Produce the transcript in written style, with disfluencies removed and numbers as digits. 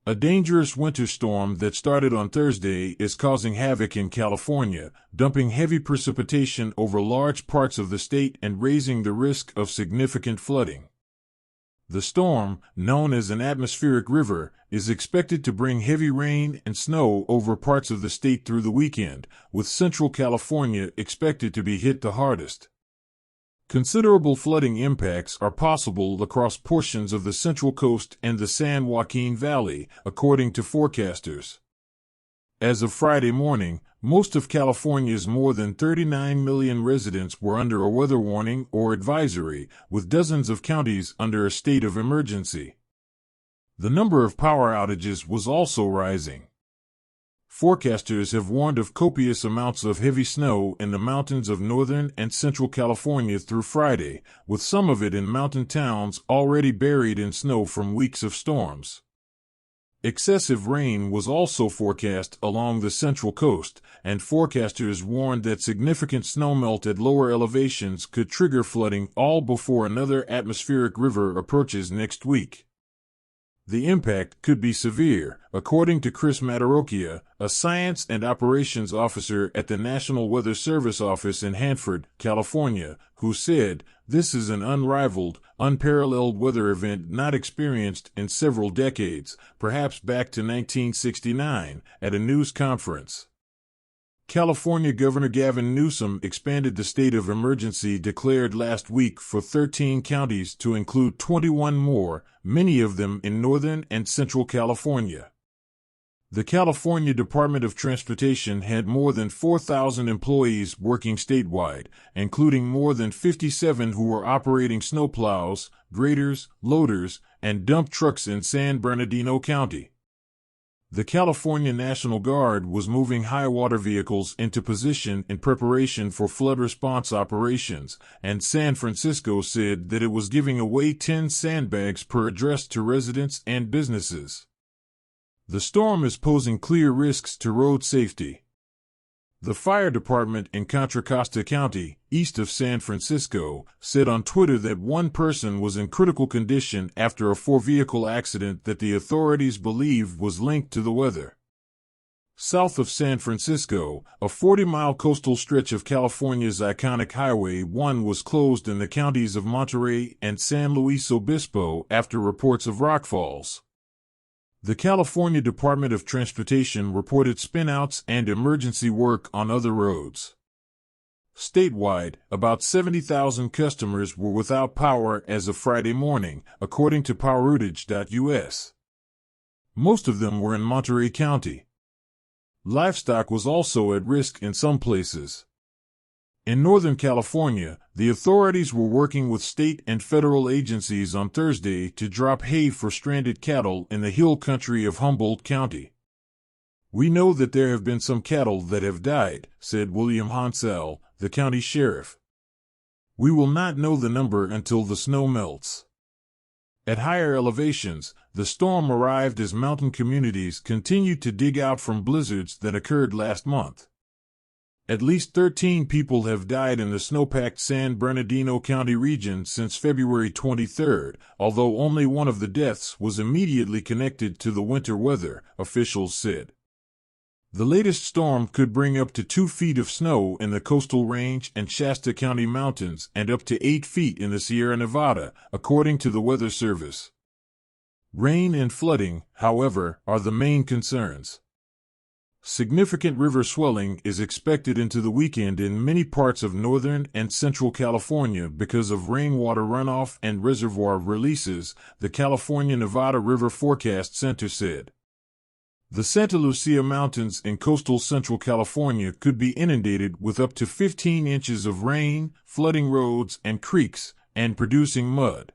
A dangerous winter storm that started on Thursday is causing havoc in California, dumping heavy precipitation over large parts of the state and raising the risk of significant flooding. The storm, known as an atmospheric river, is expected to bring heavy rain and snow over parts of the state through the weekend, with Central California expected to be hit the hardest. Considerable flooding impacts are possible across portions of the Central Coast and the San Joaquin Valley, according to forecasters. As of Friday morning, most of California's more than 39 million residents were under a weather warning or advisory, with dozens of counties under a state of emergency. The number of power outages was also rising. Forecasters have warned of copious amounts of heavy snow in the mountains of northern and central California through Friday, with some of it in mountain towns already buried in snow from weeks of storms. Excessive rain was also forecast along the Central Coast, and forecasters warned that significant snowmelt at lower elevations could trigger flooding all before another atmospheric river approaches next week. The impact could be severe, according to Chris Matarocchia, a science and operations officer at the National Weather Service office in Hanford, California, who said, "This is an unrivaled, unparalleled weather event not experienced in several decades, perhaps back to 1969, at a news conference." California Governor Gavin Newsom expanded the state of emergency declared last week for 13 counties to include 21 more, many of them in northern and central California. The California Department of Transportation had more than 4,000 employees working statewide, including more than 57 who were operating snowplows, graders, loaders, and dump trucks in San Bernardino County. The California National Guard was moving high-water vehicles into position in preparation for flood response operations, and San Francisco said that it was giving away 10 sandbags per address to residents and businesses. The storm is posing clear risks to road safety. The fire department in Contra Costa County, east of San Francisco, said on Twitter that one person was in critical condition after a 4-vehicle accident that the authorities believe was linked to the weather. South of San Francisco, a 40-mile coastal stretch of California's iconic Highway 1 was closed in the counties of Monterey and San Luis Obispo after reports of rockfalls. The California Department of Transportation reported spinouts and emergency work on other roads. Statewide, about 70,000 customers were without power as of Friday morning, according to poweroutage.us. Most of them were in Monterey County. Livestock was also at risk in some places. In Northern California, the authorities were working with state and federal agencies on Thursday to drop hay for stranded cattle in the hill country of Humboldt County. "We know that there have been some cattle that have died," said William Hansel, the county sheriff. "We will not know the number until the snow melts." At higher elevations, the storm arrived as mountain communities continued to dig out from blizzards that occurred last month. At least 13 people have died in the snowpacked San Bernardino County region since February 23, although only one of the deaths was immediately connected to the winter weather, officials said. The latest storm could bring up to 2 feet of snow in the Coastal Range and Shasta County mountains and up to 8 feet in the Sierra Nevada, according to the Weather Service. Rain and flooding, however, are the main concerns. Significant river swelling is expected into the weekend in many parts of northern and central California because of rainwater runoff and reservoir releases, the California-Nevada River Forecast Center said. The Santa Lucia Mountains in coastal central California could be inundated with up to 15 inches of rain, flooding roads and creeks, and producing mud.